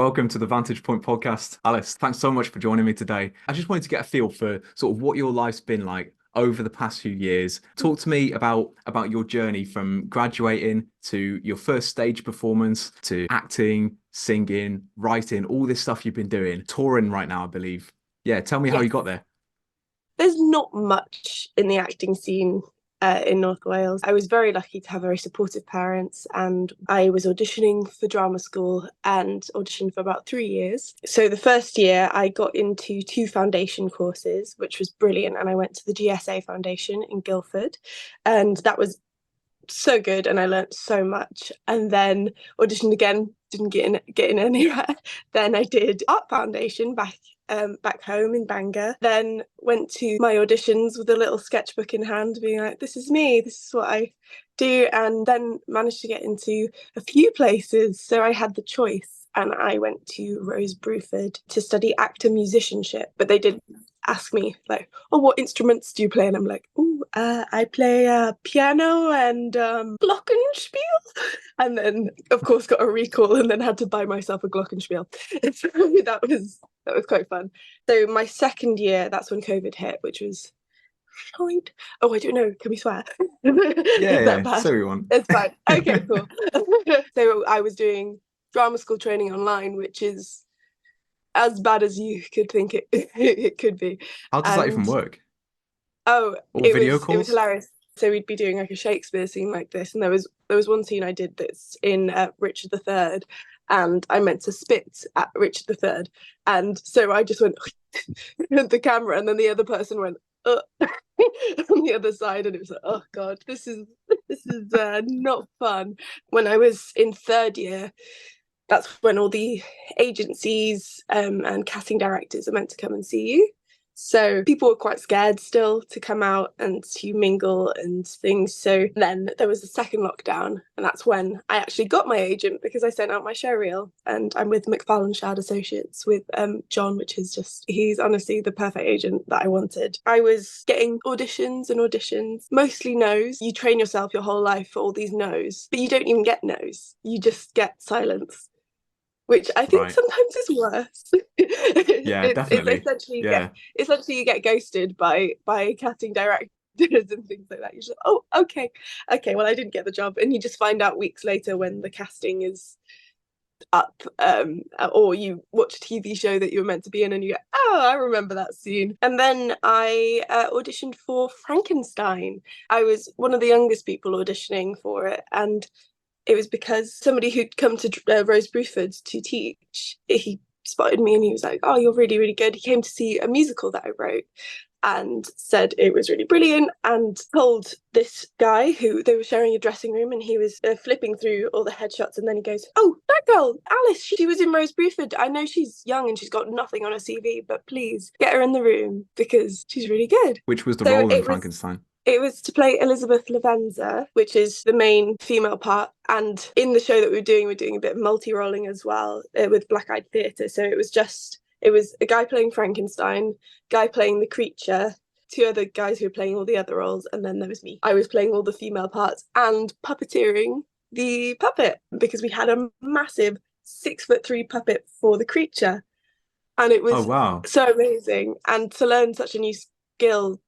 Welcome to the Vantage Point Podcast. Alice, thanks so much for joining me today. I just wanted to get a feel for sort of what your life's been like over the past few years. Talk to me about your journey from graduating to your first stage performance to acting, singing, writing, all this stuff you've been doing, touring right now, I believe. Yeah, tell me how you got there. There's not much in the acting scene in North Wales. I was very lucky to have very supportive parents, and I was auditioning for drama school and auditioned for about 3 years. So the first year I got into 2 foundation courses, which was brilliant, and I went to the GSA Foundation in Guildford, and that was so good, and I learnt so much. And then auditioned again, didn't get in anywhere. Then I did Art Foundation back home in Bangor. Then went to my auditions with a little sketchbook in hand, being like, this is me, this is what I do. And then managed to get into a few places. So I had the choice, and I went to Rose Bruford to study actor musicianship. But they did ask me, like, oh, what instruments do you play? And I'm like, I play piano and glockenspiel. And then, of course, got a recall and then had to buy myself a glockenspiel. So that was quite fun. So my second year, that's when COVID hit, which was shite. Oh, I don't know. Can we swear? Is that bad? So we want. It's fine. Okay, cool. So I was doing drama school training online, which is as bad as you could think it could be. How does that even work? Oh, video calls? It was hilarious. So we'd be doing like a Shakespeare scene like this, and there was one scene I did that's in Richard III, and I meant to spit at Richard III, and so I just went at the camera, and then the other person went on the other side, and it was like, oh god, this is not fun. When I was in third year, that's when all the agencies and casting directors are meant to come and see you. So people were quite scared still to come out and to mingle and things. So then there was the second lockdown, and that's when I actually got my agent, because I sent out my show reel, and I'm with McFarlane Shard Associates with John, which is he's honestly the perfect agent that I wanted. I was getting auditions and auditions, mostly no's. You train yourself your whole life for all these no's, but you don't even get no's. You just get silence, which I think sometimes is worse. Yeah, definitely. It's essentially you get ghosted by casting directors and things like that. You're just, oh, okay, well, I didn't get the job. And you just find out weeks later when the casting is up, or you watch a TV show that you were meant to be in, and you go, oh, I remember that scene. And then I auditioned for Frankenstein. I was one of the youngest people auditioning for it, and it was because somebody who'd come to Rose Bruford to teach, he spotted me and he was like, oh, you're really, really good. He came to see a musical that I wrote and said it was really brilliant, and told this guy who they were sharing a dressing room, and he was flipping through all the headshots, and then he goes, oh, that girl, Alice, she was in Rose Bruford. I know she's young and she's got nothing on her CV, but please get her in the room because she's really good. Which was the role in Frankenstein? It was to play Elizabeth Lavenza, which is the main female part. And in the show that we're doing a bit of multi-rolling as well with Blackeyed Theatre. So it was a guy playing Frankenstein, guy playing the creature, 2 other guys who were playing all the other roles, and then there was me. I was playing all the female parts and puppeteering the puppet, because we had a massive 6'3" puppet for the creature. And it was so amazing. And to learn such a new skill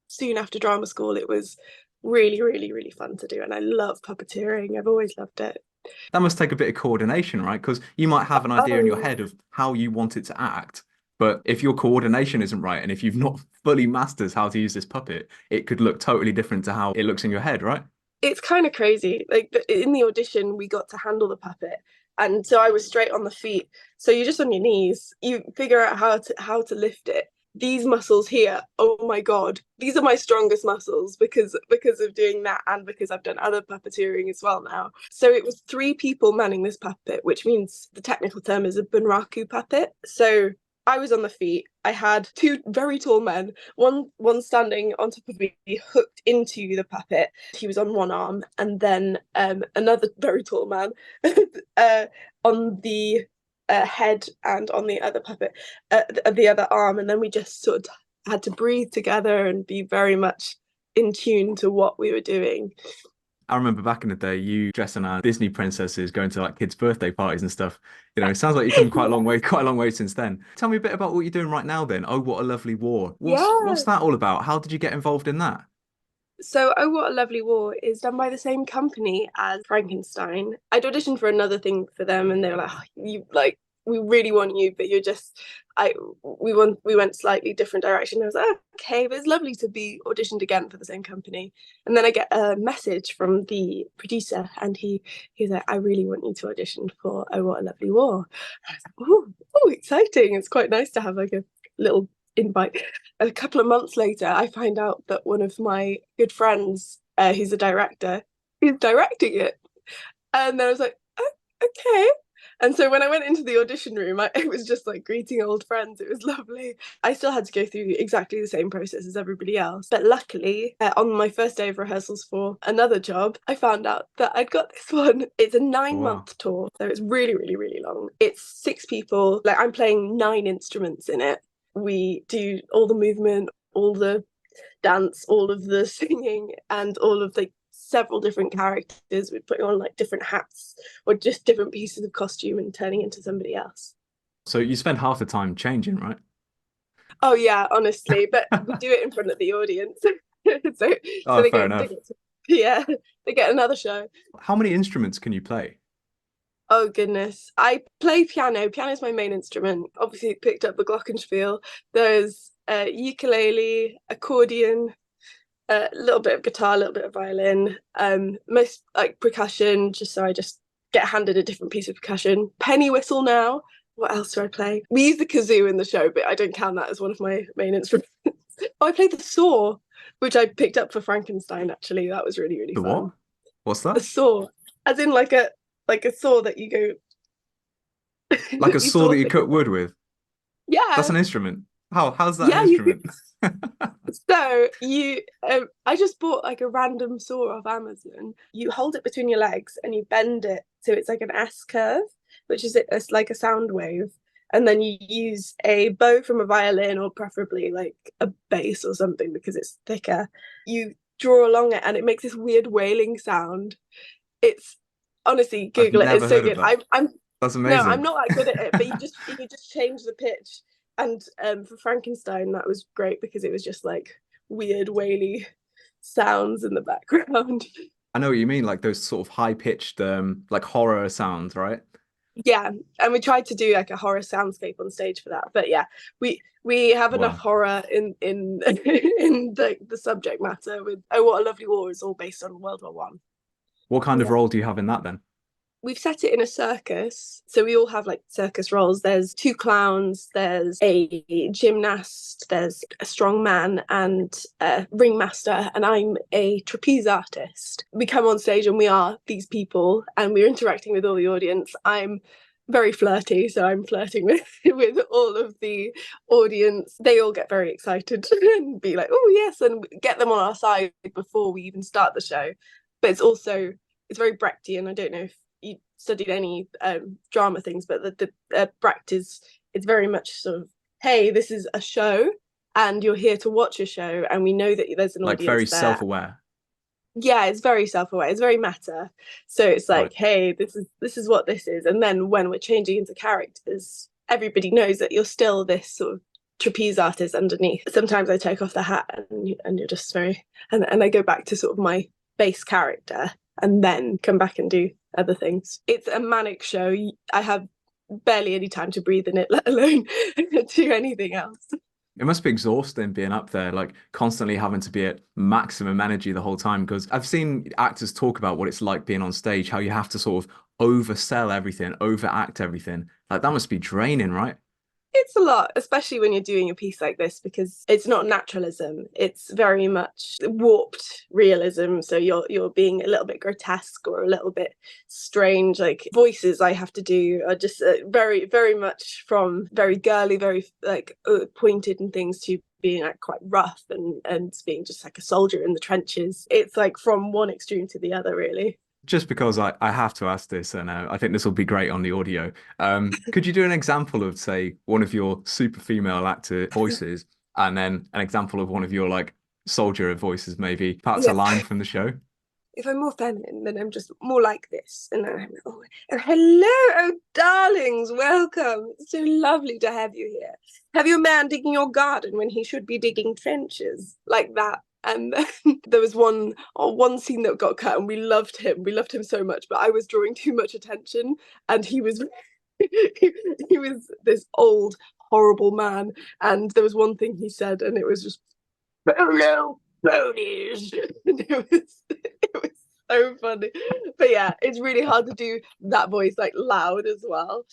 soon after drama school, it was really, really, really fun to do, and I love puppeteering. I've always loved it. That must take a bit of coordination, right? Because you might have an idea in your head of how you want it to act, but if your coordination isn't right, and if you've not fully mastered how to use this puppet, it could look totally different to how it looks in your head, right? It's kind of crazy. Like in the audition, we got to handle the puppet, and so I was straight on the feet. So you're just on your knees. You figure out how to lift it. These muscles here, oh my god, these are my strongest muscles because of doing that, and because I've done other puppeteering as well now. So it was 3 people manning this puppet, which means the technical term is a bunraku puppet. So I was on the feet. I had 2 very tall men, one standing on top of me, hooked into the puppet. He was on one arm, and then another very tall man on the head and on the other puppet, the other arm, and then we just sort of had to breathe together and be very much in tune to what we were doing. I remember back in the day, you dressing as Disney princesses, going to like kids' birthday parties and stuff. It sounds like you've come quite a long way, quite a long way since then. Tell me a bit about what you're doing right now then. Oh, What a Lovely War. What's Yeah. that all about? How did you get involved in that? So, Oh, What a Lovely War is done by the same company as Frankenstein. I'd auditioned for another thing for them, and they were like, "Oh, you like, we really want you, but you're just, I, we went slightly different direction." I was like, okay, but it's lovely to be auditioned again for the same company. And then I get a message from the producer, and he's like, "I really want you to audition for Oh, What a Lovely War." And I was like, oh, exciting! It's quite nice to have like a little invite. A couple of months later, I find out that one of my good friends, who's a director, is directing it. And then I was like, oh, okay. And so when I went into the audition room, it was just like greeting old friends. It was lovely. I still had to go through exactly the same process as everybody else. But luckily, on my first day of rehearsals for another job, I found out that I'd got this one. It's a 9-month tour. So it's really, really, really long. It's 6 people. Like, I'm playing 9 instruments in it. We do all the movement, all the dance, all of the singing, and all of the several different characters. We're putting on like different hats or just different pieces of costume and turning into somebody else. So you spend half the time changing, right? Oh yeah, honestly, but we do it in front of the audience. so Oh, they fair get, enough. yeah, they get another show. How many instruments can you play? Oh goodness. I play piano. Piano is my main instrument. Obviously picked up the glockenspiel. There's ukulele, accordion, a little bit of guitar, a little bit of violin, most like percussion, just so I just get handed a different piece of percussion. Penny whistle now. What else do I play? We use the kazoo in the show, but I don't count that as one of my main instruments. Oh, I played the saw, which I picked up for Frankenstein, actually. That was really, really The fun. what? What's The that? saw. As in like a saw that you go Like a you saw saw that you cut things. wood with? That's Yeah. an instrument. How's that an Yeah, you instrument? so I just bought like a random saw off Amazon. You hold it between your legs and you bend it so it's like an S curve, which is it's like a sound wave. And then you use a bow from a violin or preferably like a bass or something because it's thicker. You draw along it and it makes this weird wailing sound. It's honestly, I've Google it. never It's so heard of good. that. I'm That's no, I'm amazing. not that good at it, but you just change the pitch. And for Frankenstein, that was great because it was just like weird whaley sounds in the background. I know what you mean, like those sort of high-pitched, like horror sounds, right? Yeah, and we tried to do like a horror soundscape on stage for that. But yeah, we have enough Wow. horror in in the subject matter. With Oh, What a Lovely War is all based on World War I. What kind of Yeah. role do you have in that then? We've set it in a circus, so we all have like circus roles. There's 2 clowns, there's a gymnast, there's a strong man and a ringmaster, and I'm a trapeze artist. We come on stage and we are these people and we're interacting with all the audience. I'm very flirty, so I'm flirting with with all of the audience. They all get very excited and be like, oh yes, and get them on our side before we even start the show. But it's very Brechtian. I don't know if you studied any drama things, but the Brecht is it's very much sort of, hey, this is a show and you're here to watch a show and we know that there's an Like very audience there. self-aware. Yeah, it's very self-aware, it's very meta. So it's Right. like, hey, this is what this is. And then when we're changing into characters, everybody knows that you're still this sort of trapeze artist underneath. Sometimes I take off the hat and you're just very and I go back to sort of my base character and then come back and do other things. It's a manic show. I have barely any time to breathe in it, let alone do anything else. It must be exhausting being up there, like constantly having to be at maximum energy the whole time. Because I've seen actors talk about what it's like being on stage, how you have to sort of oversell everything, overact everything. Like that must be draining, right? It's a lot, especially when you're doing a piece like this, because it's not naturalism. It's very much warped realism. So you're being a little bit grotesque or a little bit strange. Like voices I have to do are just very, very much from very girly, very like pointed and things to being like quite rough and being just like a soldier in the trenches. It's like from one extreme to the other, really. Just because I have to ask this, and I think this will be great on the audio. Could you do an example of, say, one of your super female actor voices, and then an example of one of your like soldier voices, maybe perhaps a Yeah. line from the show? if I'm more feminine, then I'm just more like this. And then I'm like, oh, and hello, oh darlings, welcome. It's so lovely to have you here. Have you a man digging your garden when he should be digging trenches? Like that. And then there was one scene that got cut, and we loved him. We loved him so much, but I was drawing too much attention, and he was he was this old, horrible man. And there was one thing he said, and it was just, hello, ponies. And it was so funny. But yeah, it's really hard to do that voice like loud as well.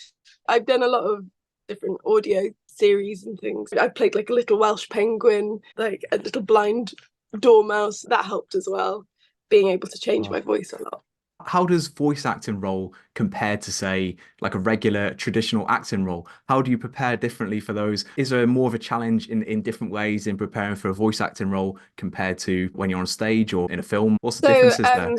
I've done a lot of different audio series and things. I played like a little Welsh penguin, like a little blind dormouse. That helped as well, being able to change my voice a lot. How does voice acting role compare to, say, like a regular traditional acting role? How do you prepare differently for those? Is there more of a challenge in different ways in preparing for a voice acting role compared to when you're on stage or in a film? What's the differences there?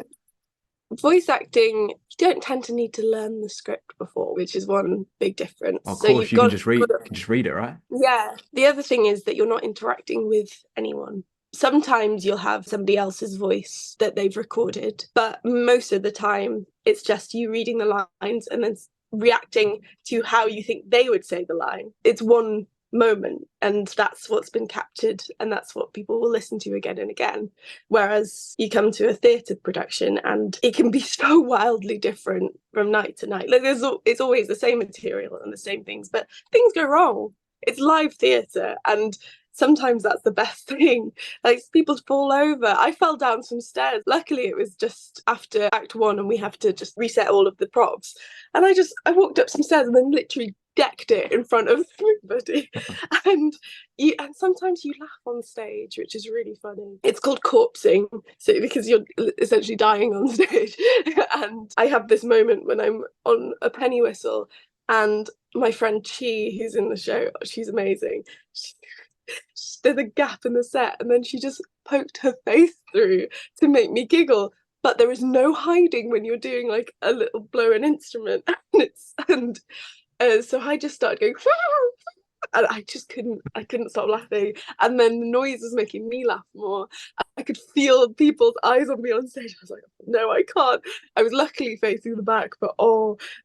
Voice acting, you don't tend to need to learn the script before, which is one big difference. Of course, you can just read it, right? Yeah. The other thing is that you're not interacting with anyone. Sometimes you'll have somebody else's voice that they've recorded, but most of the time it's just you reading the lines and then reacting to how you think they would say the line. It's one moment, and that's what's been captured, and that's what people will listen to again and again. Whereas you come to a theatre production and it can be so wildly different from night to night. Like it's always the same material and the same things, but things go wrong. It's live theatre, and sometimes that's the best thing. Like people fall over. I fell down some stairs. Luckily it was just after Act 1 and we have to just reset all of the props. And I walked up some stairs and then literally decked it in front of everybody. And sometimes you laugh on stage, which is really funny. It's called corpsing, so because you're essentially dying on stage. And I have this moment when I'm on a penny whistle, and my friend Chi, who's in the show, she's amazing. There's a gap in the set, and then she just poked her face through to make me giggle. But there is no hiding when you're doing like a little blow an instrument, so I just started going, and I couldn't stop laughing. And then the noise was making me laugh more. I could feel people's eyes on me on stage. I was like, no, I can't. I was luckily facing the back, but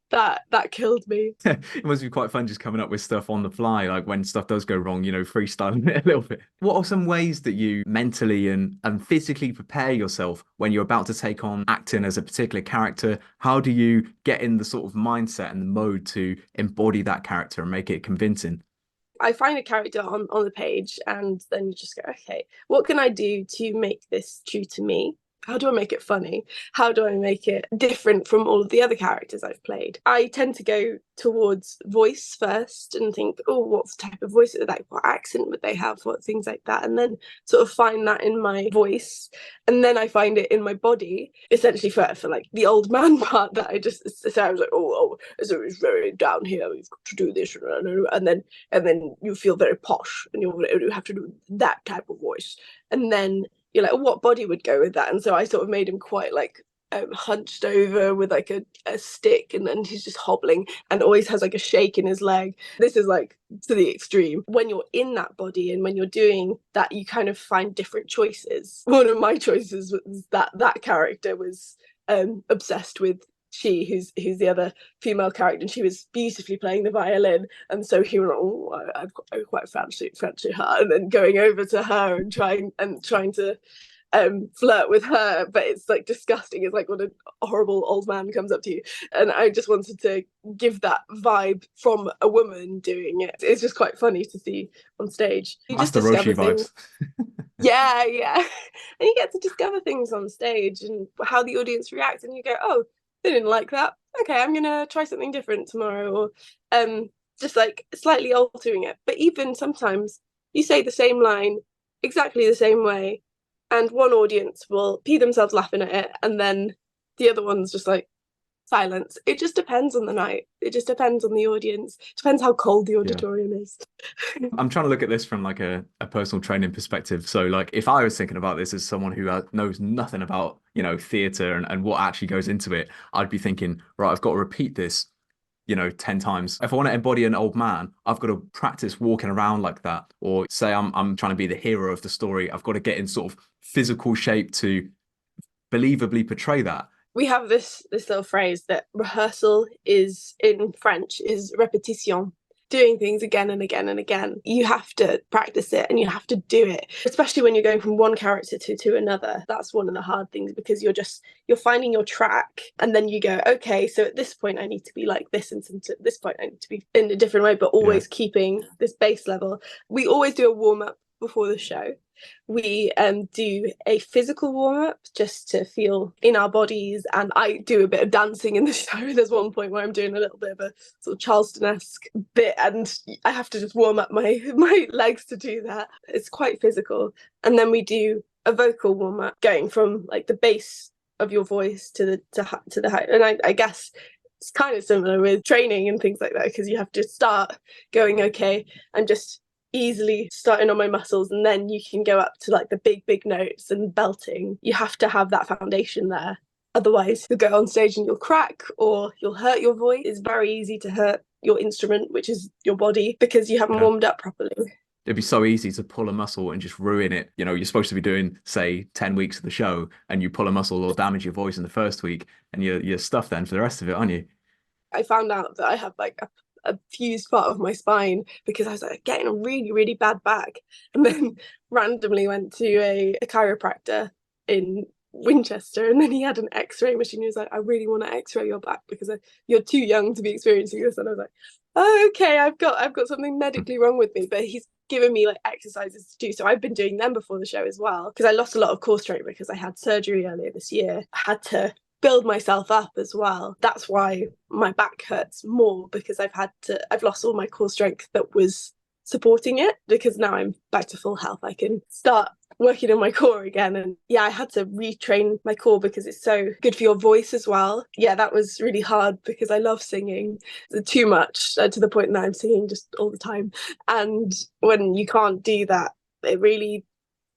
that killed me. It must be quite fun just coming up with stuff on the fly, like when stuff does go wrong, freestyling it a little bit. What are some ways that you mentally and physically prepare yourself when you're about to take on acting as a particular character? How do you get in the sort of mindset and the mode to embody that character and make it convincing? I find a character on the page, and then you just go, okay, what can I do to make this true to me? How do I make it funny? How do I make it different from all of the other characters I've played? I tend to go towards voice first and think, oh, what type of voice, like what accent would they have, what things like that, and then sort of find that in my voice, and then I find it in my body, essentially for like the old man part that I was like, oh, so it's very down here, you've got to do this, and then you feel very posh, and you have to do that type of voice, and then you're like, what body would go with that? And so I sort of made him quite like hunched over with like a stick, and then he's just hobbling and always has like a shake in his leg. This is like to the extreme. When you're in that body and when you're doing that, you kind of find different choices. One of my choices was that character was obsessed with She, who's the other female character, and she was beautifully playing the violin, and so he was like, oh, I quite fancy her, and then going over to her and trying to flirt with her, but it's like disgusting. It's like when a horrible old man comes up to you, and I just wanted to give that vibe from a woman doing it. It's just quite funny to see on stage. You That's just the discover Roshi things. vibes. Yeah, and you get to discover things on stage and how the audience reacts, and you go, oh, they didn't like that. Okay, I'm gonna try something different tomorrow, or just like slightly altering it. But even sometimes you say the same line exactly the same way, and one audience will pee themselves laughing at it, and then the other one's just like silence. It just depends on the night. It just depends on the audience. It depends how cold the auditorium is. I'm trying to look at this from like a personal training perspective. So like if I was thinking about this as someone who knows nothing about, theatre and what actually goes into it, I'd be thinking, right, I've got to repeat this 10 times. If I want to embody an old man, I've got to practice walking around like that. Or say I'm trying to be the hero of the story, I've got to get in sort of physical shape to believably portray that. We have this little phrase that rehearsal is, in French, is répétition. Doing things again and again and again. You have to practice it and you have to do it, especially when you're going from one character to another. That's one of the hard things, because you're finding your track, and then you go, okay, so at this point I need to be like this, and at this point I need to be in a different way, but always keeping this base level. We always do a warm-up before the show. We do a physical warm-up just to feel in our bodies, and I do a bit of dancing in the show. There's one point where I'm doing a little bit of a sort of Charleston-esque bit, and I have to just warm up my legs to do that. It's quite physical. And then we do a vocal warm-up, going from like the base of your voice to the height. And I guess it's kind of similar with training and things like that, because you have to start going, okay, I'm just easily starting on my muscles, and then you can go up to like the big notes and belting. You have to have that foundation there, otherwise you'll go on stage and you'll crack or you'll hurt your voice. It's very easy to hurt your instrument, which is your body, because you haven't warmed up properly. It'd be so easy to pull a muscle and just ruin it. You know, you're supposed to be doing, say, 10 weeks of the show, and you pull a muscle or damage your voice in the first week, and you're stuffed then for the rest of it, aren't you? I found out that I have like a fused part of my spine because I was like getting a really, really bad back, and then randomly went to a chiropractor in Winchester, and then he had an x-ray machine. He was like, I really want to x-ray your back because you're too young to be experiencing this. And I was like, oh, okay, I've got something medically wrong with me. But he's given me like exercises to do, so I've been doing them before the show as well, because I lost a lot of core strength because I had surgery earlier this year. I had to build myself up as well. That's why my back hurts more, because I've lost all my core strength that was supporting it, because now I'm back to full health. I can start working on my core again. And yeah, I had to retrain my core because it's so good for your voice as well. Yeah, that was really hard because I love singing too much, to the point that I'm singing just all the time. And when you can't do that, it really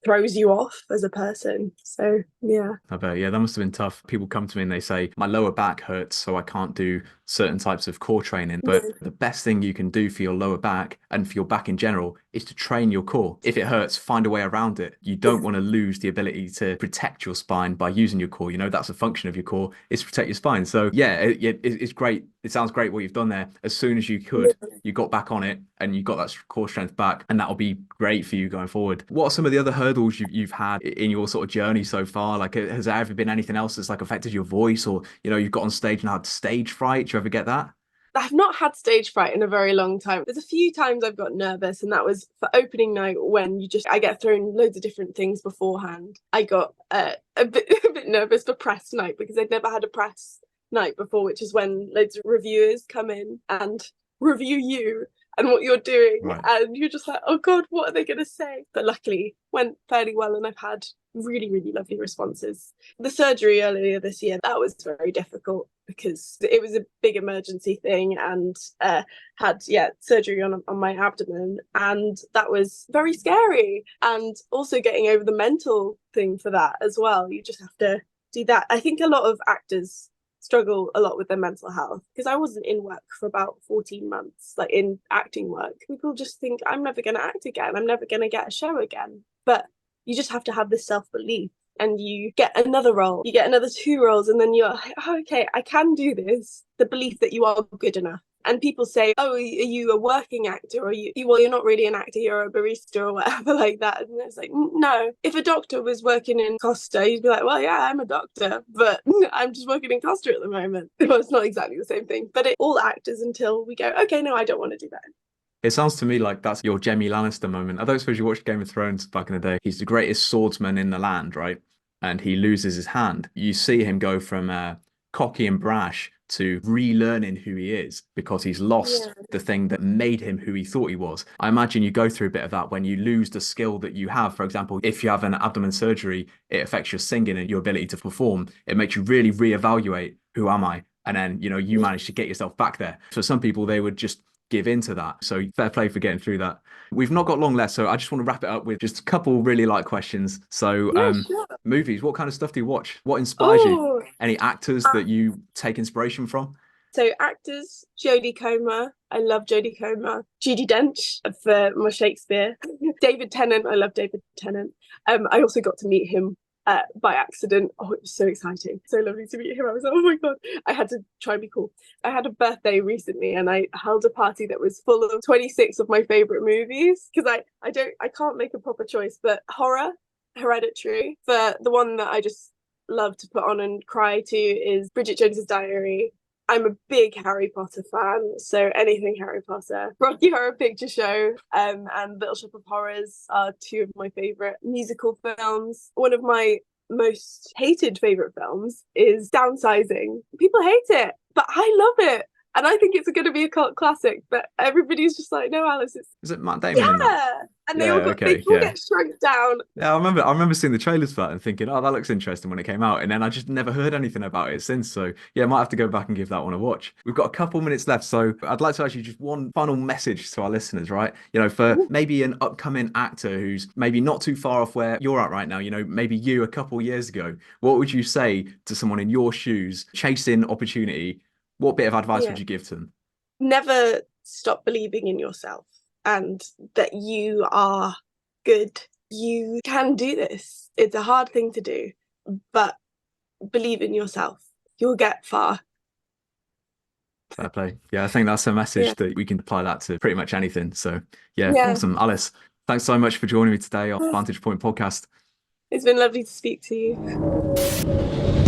throws you off as a person. So yeah, I bet. Yeah, that must have been tough. People come to me and they say my lower back hurts, so I can't do certain types of core training. But the best thing you can do for your lower back and for your back in general is to train your core. If it hurts, find a way around it. You don't want to lose the ability to protect your spine by using your core. You know, that's a function of your core, is to protect your spine. So yeah, it's great. It sounds great what you've done there. As soon as you could, you got back on it and you got that core strength back, and that'll be great for you going forward. What are some of the other hurdles you've had in your sort of journey so far? Like, has there ever been anything else that's like affected your voice, or, you know, you've got on stage and had stage fright? Do you ever get that? I've not had stage fright in a very long time. There's a few times I've got nervous, and that was for opening night, when I get thrown loads of different things beforehand. I got a bit nervous for press night because I'd never had a press night before, which is when loads of reviewers come in and review you and what you're doing, right. And you're just like, oh god, what are they going to say? But luckily went fairly well, and I've had really, really lovely responses. The surgery earlier this year, that was very difficult because it was a big emergency thing, and had surgery on my abdomen, and that was very scary. And also getting over the mental thing for that as well. You just have to do that. I think a lot of actors struggle a lot with their mental health, because I wasn't in work for about 14 months, like in acting work. People just think, I'm never going to act again, I'm never going to get a show again. But you just have to have this self-belief, and you get another role, you get another 2 roles, and then you're like, oh, okay, I can do this. The belief that you are good enough. And people say, oh, are you a working actor? Or well, you're not really an actor, you're a barista or whatever like that. And it's like, no. If a doctor was working in Costa, you'd be like, well, yeah, I'm a doctor, but I'm just working in Costa at the moment. Well, it's not exactly the same thing. But all actors, until we go, okay, no, I don't want to do that. It sounds to me like that's your Jaime Lannister moment. I don't suppose you watched Game of Thrones back in the day. He's the greatest swordsman in the land, right? And he loses his hand. You see him go from cocky and brash to relearning who he is, because he's lost the thing that made him who he thought he was. I imagine you go through a bit of that when you lose the skill that you have. For example, if you have an abdomen surgery, it affects your singing and your ability to perform. It makes you really reevaluate, who am I? And then, you know, you manage to get yourself back there. For some people, they would just give into that. So fair play for getting through that. We've not got long left, so I just want to wrap it up with just a couple really light questions. So sure. Movies, what kind of stuff do you watch? What inspires you? Any actors that you take inspiration from? So actors, Jodie Comer. I love Jodie Comer. Judi Dench for my Shakespeare. David Tennant. I love David Tennant. I also got to meet him by accident. Oh, it was so exciting. So lovely to meet him. I was like, oh my God, I had to try and be cool. I had a birthday recently and I held a party that was full of 26 of my favourite movies because I can't make a proper choice, but horror, Hereditary. For the one that I just love to put on and cry to is Bridget Jones's Diary. I'm a big Harry Potter fan, so anything Harry Potter. Rocky Horror Picture Show and Little Shop of Horrors are two of my favourite musical films. One of my most hated favourite films is Downsizing. People hate it, but I love it. And I think it's going to be a cult classic, but everybody's just like, no, Alice, it's... Is it Matt Damon in that? And they all get shrunk down. Yeah, I remember seeing the trailers for that and thinking, oh, that looks interesting when it came out. And then I just never heard anything about it since. So yeah, I might have to go back and give that one a watch. We've got a couple minutes left. So I'd like to actually just one final message to our listeners, right? You know, for maybe an upcoming actor who's maybe not too far off where you're at right now, you know, maybe you a couple years ago, what would you say to someone in your shoes chasing opportunity? What bit of advice would you give to them? Never stop believing in yourself and that you are good. You can do this. It's a hard thing to do, but believe in yourself. You'll get far. Fair play. Yeah, I think that's a message that we can apply that to pretty much anything. So yeah, awesome. Alice, thanks so much for joining me today on Vantage Point Podcast. It's been lovely to speak to you.